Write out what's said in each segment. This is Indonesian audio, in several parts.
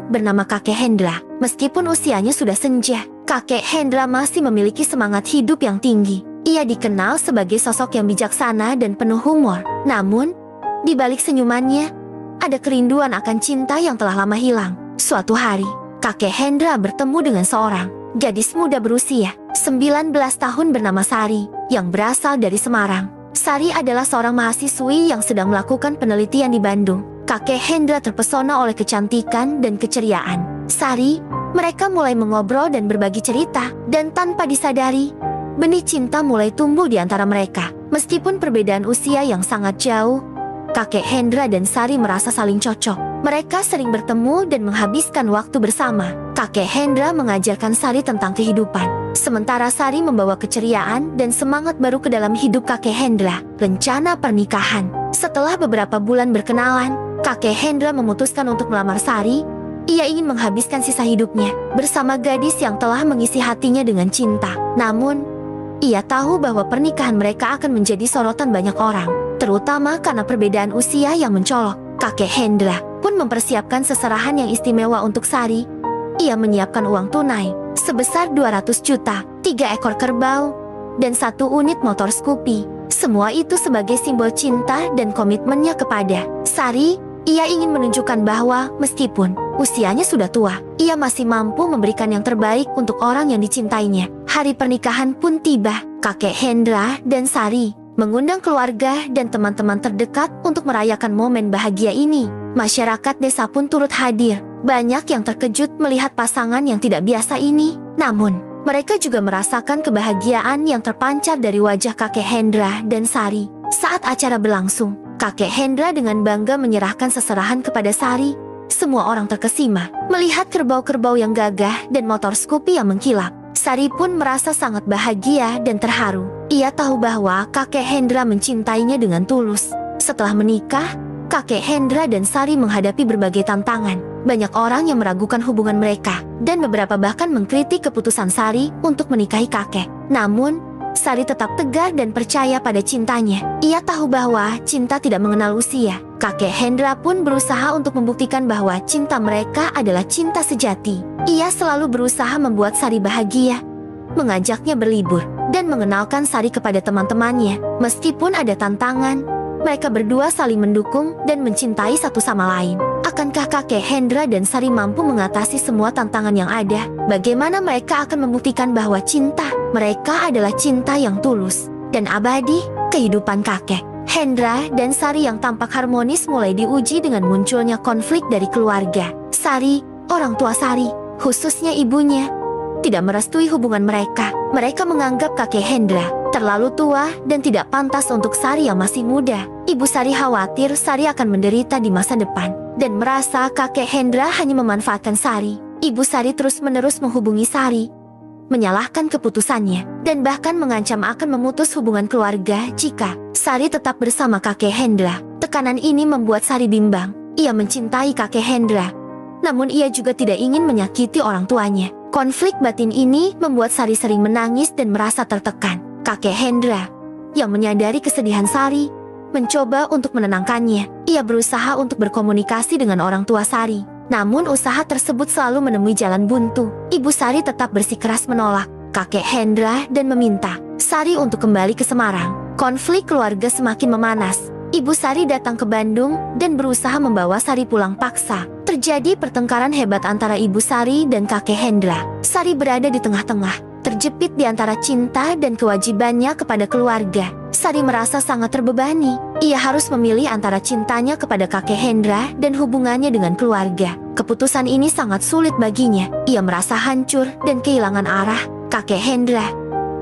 bernama kakek Hendra. Meskipun usianya sudah senja, kakek Hendra masih memiliki semangat hidup yang tinggi. Ia dikenal sebagai sosok yang bijaksana dan penuh humor. Namun, di balik senyumannya, ada kerinduan akan cinta yang telah lama hilang. Suatu hari, kakek Hendra bertemu dengan seorang gadis muda berusia 19 tahun bernama Sari, yang berasal dari Semarang. Sari adalah seorang mahasiswi yang sedang melakukan penelitian di Bandung. Kakek Hendra terpesona oleh kecantikan dan keceriaan Sari. Mereka mulai mengobrol dan berbagi cerita, dan tanpa disadari, benih cinta mulai tumbuh di antara mereka. Meskipun perbedaan usia yang sangat jauh, kakek Hendra dan Sari merasa saling cocok. Mereka sering bertemu dan menghabiskan waktu bersama. Kakek Hendra mengajarkan Sari tentang kehidupan, sementara Sari membawa keceriaan dan semangat baru ke dalam hidup kakek Hendra. Rencana pernikahan. Setelah beberapa bulan berkenalan, kakek Hendra memutuskan untuk melamar Sari. Ia ingin menghabiskan sisa hidupnya bersama gadis yang telah mengisi hatinya dengan cinta. Namun, ia tahu bahwa pernikahan mereka akan menjadi sorotan banyak orang, terutama karena perbedaan usia yang mencolok. Kakek Hendra pun mempersiapkan seserahan yang istimewa untuk Sari. Ia menyiapkan uang tunai sebesar 200 juta, 3 ekor kerbau, dan 1 unit motor Scoopy. Semua itu sebagai simbol cinta dan komitmennya kepada Sari. Ia ingin menunjukkan bahwa meskipun usianya sudah tua, ia masih mampu memberikan yang terbaik untuk orang yang dicintainya. Hari pernikahan pun tiba. Kakek Hendra dan Sari mengundang keluarga dan teman-teman terdekat untuk merayakan momen bahagia ini. Masyarakat desa pun turut hadir. Banyak yang terkejut melihat pasangan yang tidak biasa ini. Namun, mereka juga merasakan kebahagiaan yang terpancar dari wajah kakek Hendra dan Sari. Saat acara berlangsung, kakek Hendra dengan bangga menyerahkan seserahan kepada Sari. Semua orang terkesima melihat kerbau-kerbau yang gagah dan motor Scoopy yang mengkilap. Sari pun merasa sangat bahagia dan terharu. Ia tahu bahwa kakek Hendra mencintainya dengan tulus. Setelah menikah, kakek Hendra dan Sari menghadapi berbagai tantangan. Banyak orang yang meragukan hubungan mereka, dan beberapa bahkan mengkritik keputusan Sari untuk menikahi kakek. Namun, Sari tetap tegar dan percaya pada cintanya. Ia tahu bahwa cinta tidak mengenal usia. Kakek Hendra pun berusaha untuk membuktikan bahwa cinta mereka adalah cinta sejati. Ia selalu berusaha membuat Sari bahagia, mengajaknya berlibur, dan mengenalkan Sari kepada teman-temannya. Meskipun ada tantangan, mereka berdua saling mendukung dan mencintai satu sama lain. Akankah kakek Hendra dan Sari mampu mengatasi semua tantangan yang ada? Bagaimana mereka akan membuktikan bahwa cinta mereka adalah cinta yang tulus dan abadi? Kehidupan kakek Hendra dan Sari yang tampak harmonis mulai diuji dengan munculnya konflik dari keluarga. Sari, orang tua Sari, khususnya ibunya, tidak merestui hubungan mereka. Mereka menganggap kakek Hendra terlalu tua dan tidak pantas untuk Sari yang masih muda. Ibu Sari khawatir Sari akan menderita di masa depan dan merasa kakek Hendra hanya memanfaatkan Sari. Ibu Sari terus-menerus menghubungi Sari, menyalahkan keputusannya, dan bahkan mengancam akan memutus hubungan keluarga jika Sari tetap bersama kakek Hendra. Tekanan ini membuat Sari bimbang. Ia mencintai kakek Hendra, namun ia juga tidak ingin menyakiti orang tuanya. Konflik batin ini membuat Sari sering menangis dan merasa tertekan. Kakek Hendra, yang menyadari kesedihan Sari, mencoba untuk menenangkannya. Ia berusaha untuk berkomunikasi dengan orang tua Sari, namun usaha tersebut selalu menemui jalan buntu. Ibu Sari tetap bersikeras menolak kakek Hendra dan meminta Sari untuk kembali ke Semarang. Konflik keluarga semakin memanas. Ibu Sari datang ke Bandung dan berusaha membawa Sari pulang paksa. Terjadi pertengkaran hebat antara Ibu Sari dan kakek Hendra. Sari berada di tengah-tengah, terjepit di antara cinta dan kewajibannya kepada keluarga. Sari merasa sangat terbebani. Ia harus memilih antara cintanya kepada kakek Hendra dan hubungannya dengan keluarga. Keputusan ini sangat sulit baginya. Ia merasa hancur dan kehilangan arah. Kakek Hendra,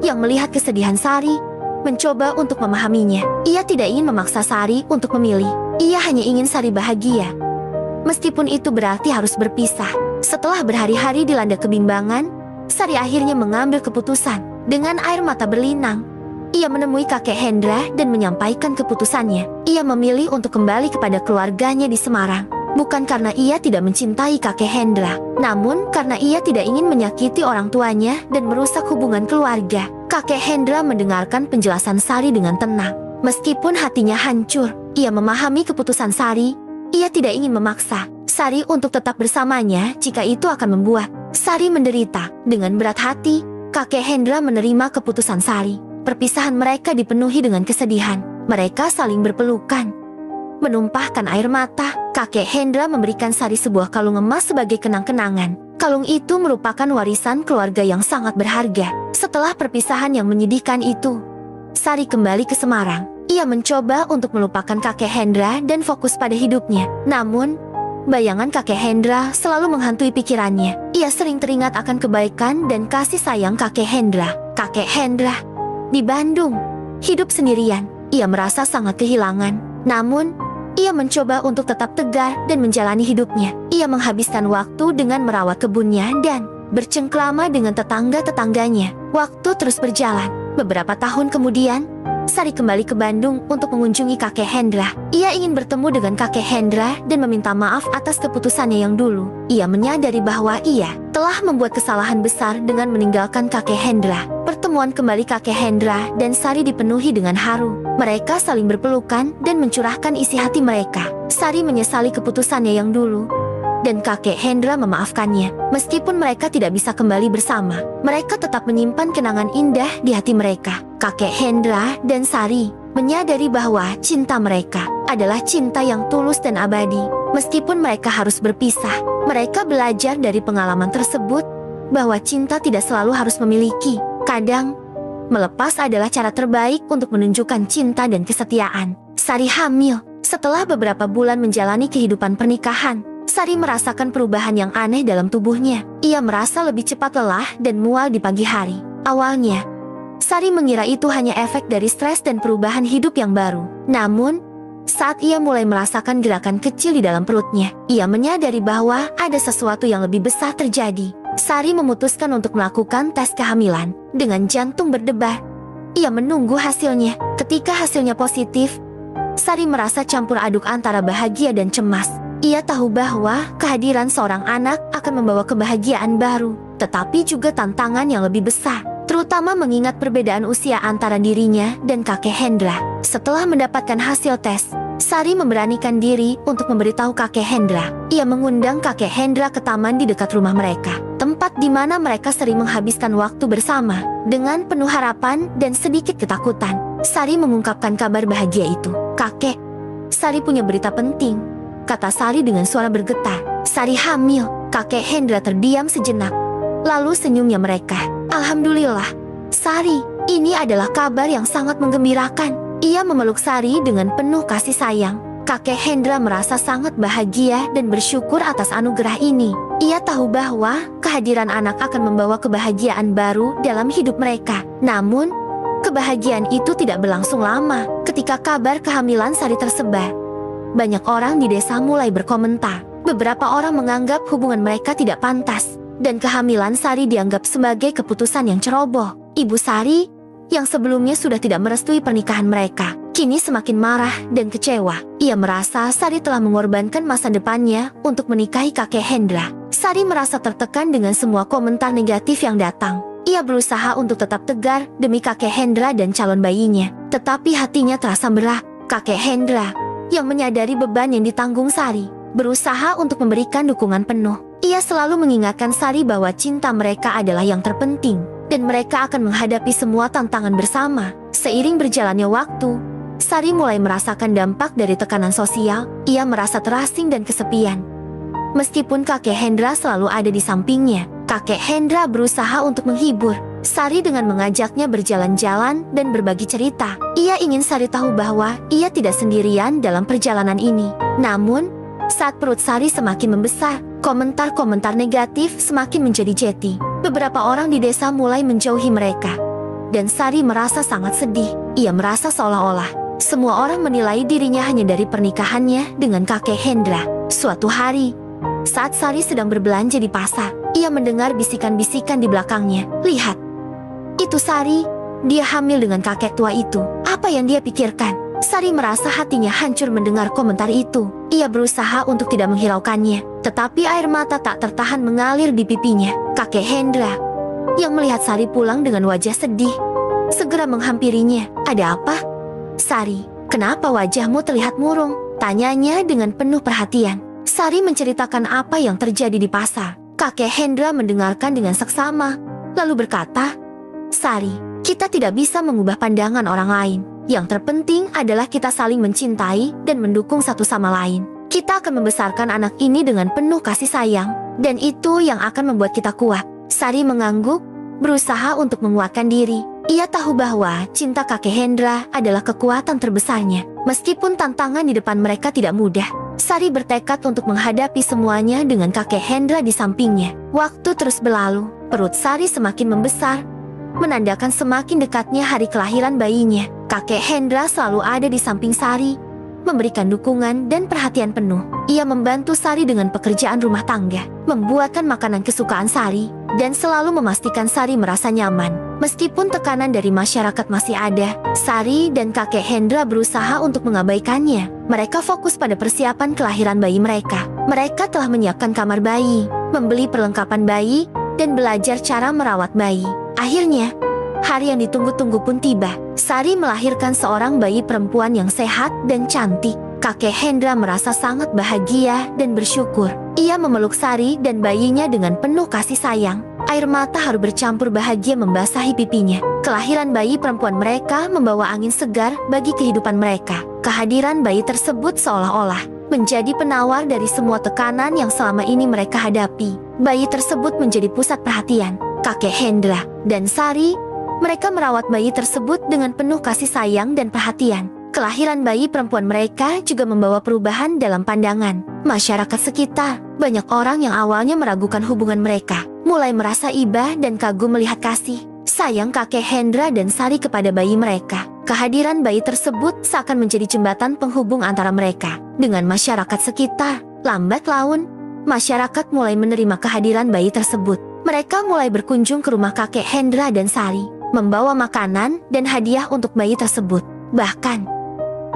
yang melihat kesedihan Sari, mencoba untuk memahaminya. Ia tidak ingin memaksa Sari untuk memilih. Ia hanya ingin Sari bahagia, meskipun itu berarti harus berpisah. Setelah berhari-hari dilanda kebimbangan, Sari akhirnya mengambil keputusan. Dengan air mata berlinang, ia menemui kakek Hendra dan menyampaikan keputusannya. Ia memilih untuk kembali kepada keluarganya di Semarang. Bukan karena ia tidak mencintai kakek Hendra, namun karena ia tidak ingin menyakiti orang tuanya dan merusak hubungan keluarga. Kakek Hendra mendengarkan penjelasan Sari dengan tenang. Meskipun hatinya hancur, ia memahami keputusan Sari. Ia tidak ingin memaksa Sari untuk tetap bersamanya jika itu akan membuat Sari menderita. Dengan berat hati, kakek Hendra menerima keputusan Sari. Perpisahan mereka dipenuhi dengan kesedihan. Mereka saling berpelukan, menumpahkan air mata. Kakek Hendra memberikan Sari sebuah kalung emas sebagai kenang-kenangan. Kalung itu merupakan warisan keluarga yang sangat berharga. Setelah perpisahan yang menyedihkan itu, Sari kembali ke Semarang. Ia mencoba untuk melupakan kakek Hendra dan fokus pada hidupnya. Namun, bayangan kakek Hendra selalu menghantui pikirannya. Ia sering teringat akan kebaikan dan kasih sayang kakek Hendra. Kakek Hendra di Bandung hidup sendirian. Ia merasa sangat kehilangan. Namun, ia mencoba untuk tetap tegar dan menjalani hidupnya. Ia menghabiskan waktu dengan merawat kebunnya dan bercengkrama dengan tetangga-tetangganya. Waktu terus berjalan. Beberapa tahun kemudian, Sari kembali ke Bandung untuk mengunjungi kakek Hendra. Ia ingin bertemu dengan kakek Hendra dan meminta maaf atas keputusannya yang dulu. Ia menyadari bahwa ia telah membuat kesalahan besar dengan meninggalkan kakek Hendra. Pertemuan kembali kakek Hendra dan Sari dipenuhi dengan haru. Mereka saling berpelukan dan mencurahkan isi hati mereka. Sari menyesali keputusannya yang dulu, dan kakek Hendra memaafkannya. Meskipun mereka tidak bisa kembali bersama, mereka tetap menyimpan kenangan indah di hati mereka. Kakek Hendra dan Sari menyadari bahwa cinta mereka adalah cinta yang tulus dan abadi. Meskipun mereka harus berpisah, mereka belajar dari pengalaman tersebut bahwa cinta tidak selalu harus memiliki. Kadang, melepas adalah cara terbaik untuk menunjukkan cinta dan kesetiaan. Sari hamil. Setelah beberapa bulan menjalani kehidupan pernikahan, Sari merasakan perubahan yang aneh dalam tubuhnya. Ia merasa lebih cepat lelah dan mual di pagi hari. Awalnya, Sari mengira itu hanya efek dari stres dan perubahan hidup yang baru. Namun, saat ia mulai merasakan gerakan kecil di dalam perutnya, ia menyadari bahwa ada sesuatu yang lebih besar terjadi. Sari memutuskan untuk melakukan tes kehamilan. Dengan jantung berdebar, ia menunggu hasilnya. Ketika hasilnya positif, Sari merasa campur aduk antara bahagia dan cemas. Ia tahu bahwa kehadiran seorang anak akan membawa kebahagiaan baru, tetapi juga tantangan yang lebih besar, terutama mengingat perbedaan usia antara dirinya dan kakek Hendra. Setelah mendapatkan hasil tes, Sari memberanikan diri untuk memberitahu kakek Hendra. Ia mengundang kakek Hendra ke taman di dekat rumah mereka, tempat di mana mereka sering menghabiskan waktu bersama. Dengan penuh harapan dan sedikit ketakutan, Sari mengungkapkan kabar bahagia itu. "Kakek, Sari punya berita penting," kata Sari dengan suara bergetar. "Sari hamil." Kakek Hendra terdiam sejenak, lalu senyumnya mereka. "Alhamdulillah, Sari, ini adalah kabar yang sangat menggembirakan." Ia memeluk Sari dengan penuh kasih sayang. Kakek Hendra merasa sangat bahagia dan bersyukur atas anugerah ini. Ia tahu bahwa kehadiran anak akan membawa kebahagiaan baru dalam hidup mereka. Namun, kebahagiaan itu tidak berlangsung lama. Ketika kabar kehamilan Sari tersebar, banyak orang di desa mulai berkomentar. Beberapa orang menganggap hubungan mereka tidak pantas, dan kehamilan Sari dianggap sebagai keputusan yang ceroboh. Ibu Sari, yang sebelumnya sudah tidak merestui pernikahan mereka, kini semakin marah dan kecewa. Ia merasa Sari telah mengorbankan masa depannya untuk menikahi kakek Hendra. Sari merasa tertekan dengan semua komentar negatif yang datang. Ia berusaha untuk tetap tegar demi kakek Hendra dan calon bayinya, tetapi hatinya terasa berat. Kakek Hendra, yang menyadari beban yang ditanggung Sari, berusaha untuk memberikan dukungan penuh. Ia selalu mengingatkan Sari bahwa cinta mereka adalah yang terpenting, dan mereka akan menghadapi semua tantangan bersama. Seiring berjalannya waktu, Sari mulai merasakan dampak dari tekanan sosial. Ia merasa terasing dan kesepian. Meskipun kakek Hendra selalu ada di sampingnya, kakek Hendra berusaha untuk menghibur Sari dengan mengajaknya berjalan-jalan dan berbagi cerita. Ia ingin Sari tahu bahwa ia tidak sendirian dalam perjalanan ini. Namun, saat perut Sari semakin membesar, komentar-komentar negatif semakin menjadi-jadi. Beberapa orang di desa mulai menjauhi mereka, dan Sari merasa sangat sedih. Ia merasa seolah-olah semua orang menilai dirinya hanya dari pernikahannya dengan kakek Hendra. Suatu hari, saat Sari sedang berbelanja di pasar, ia mendengar bisikan-bisikan di belakangnya. "Lihat, itu Sari, dia hamil dengan kakek tua itu." Apa yang dia pikirkan? Sari merasa hatinya hancur mendengar komentar itu. Ia berusaha untuk tidak menghiraukannya, tetapi air mata tak tertahan mengalir di pipinya. Kakek Hendra, yang melihat Sari pulang dengan wajah sedih, segera menghampirinya. "Ada apa, Sari? Kenapa wajahmu terlihat murung?" tanyanya dengan penuh perhatian. Sari menceritakan apa yang terjadi di pasar. Kakek Hendra mendengarkan dengan seksama, lalu berkata, "Sari, kita tidak bisa mengubah pandangan orang lain. Yang terpenting adalah kita saling mencintai dan mendukung satu sama lain. Kita akan membesarkan anak ini dengan penuh kasih sayang, dan itu yang akan membuat kita kuat." Sari mengangguk, berusaha untuk menguatkan diri. Ia tahu bahwa cinta kakek Hendra adalah kekuatan terbesarnya. Meskipun tantangan di depan mereka tidak mudah, Sari bertekad untuk menghadapi semuanya dengan kakek Hendra di sampingnya. Waktu terus berlalu, perut Sari semakin membesar, menandakan semakin dekatnya hari kelahiran bayinya. Kakek Hendra selalu ada di samping Sari, memberikan dukungan dan perhatian penuh. Ia membantu Sari dengan pekerjaan rumah tangga, membuatkan makanan kesukaan Sari, dan selalu memastikan Sari merasa nyaman. Meskipun tekanan dari masyarakat masih ada, Sari dan kakek Hendra berusaha untuk mengabaikannya. Mereka fokus pada persiapan kelahiran bayi mereka. Mereka telah menyiapkan kamar bayi, membeli perlengkapan bayi, dan belajar cara merawat bayi. Akhirnya, hari yang ditunggu-tunggu pun tiba. Sari melahirkan seorang bayi perempuan yang sehat dan cantik. Kakek Hendra merasa sangat bahagia dan bersyukur. Ia memeluk Sari dan bayinya dengan penuh kasih sayang. Air mata haru bercampur bahagia membasahi pipinya. Kelahiran bayi perempuan mereka membawa angin segar bagi kehidupan mereka. Kehadiran bayi tersebut seolah-olah menjadi penawar dari semua tekanan yang selama ini mereka hadapi. Bayi tersebut menjadi pusat perhatian kakek Hendra dan Sari. Mereka merawat bayi tersebut dengan penuh kasih sayang dan perhatian. Kelahiran bayi perempuan mereka juga membawa perubahan dalam pandangan masyarakat sekitar. Banyak orang yang awalnya meragukan hubungan mereka, mulai merasa iba dan kagum melihat kasih sayang kakek Hendra dan Sari kepada bayi mereka. Kehadiran bayi tersebut seakan menjadi jembatan penghubung antara mereka dengan masyarakat sekitar. Lambat laun, masyarakat mulai menerima kehadiran bayi tersebut. Mereka mulai berkunjung ke rumah kakek Hendra dan Sari, membawa makanan dan hadiah untuk bayi tersebut. Bahkan,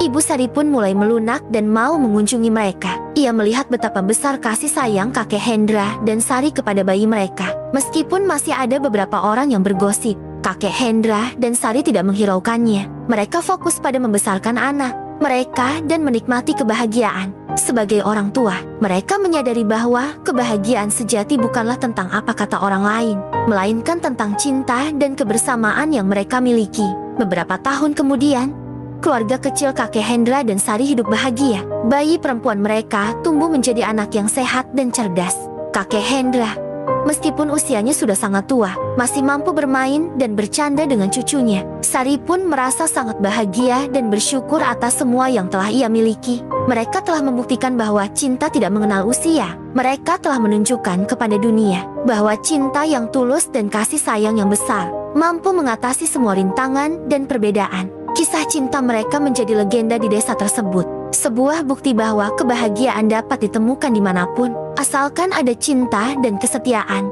Ibu Sari pun mulai melunak dan mau mengunjungi mereka. Ia melihat betapa besar kasih sayang kakek Hendra dan Sari kepada bayi mereka. Meskipun masih ada beberapa orang yang bergosip, kakek Hendra dan Sari tidak menghiraukannya. Mereka fokus pada membesarkan anak mereka dan menikmati kebahagiaan. Sebagai orang tua, mereka menyadari bahwa kebahagiaan sejati bukanlah tentang apa kata orang lain, melainkan tentang cinta dan kebersamaan yang mereka miliki. Beberapa tahun kemudian, keluarga kecil kakek Hendra dan Sari hidup bahagia. Bayi perempuan mereka tumbuh menjadi anak yang sehat dan cerdas. Kakek Hendra, meskipun usianya sudah sangat tua, masih mampu bermain dan bercanda dengan cucunya. Sari pun merasa sangat bahagia dan bersyukur atas semua yang telah ia miliki. Mereka telah membuktikan bahwa cinta tidak mengenal usia. Mereka telah menunjukkan kepada dunia bahwa cinta yang tulus dan kasih sayang yang besar mampu mengatasi semua rintangan dan perbedaan. Kisah cinta mereka menjadi legenda di desa tersebut. Sebuah bukti bahwa kebahagiaan dapat ditemukan dimanapun, asalkan ada cinta dan kesetiaan.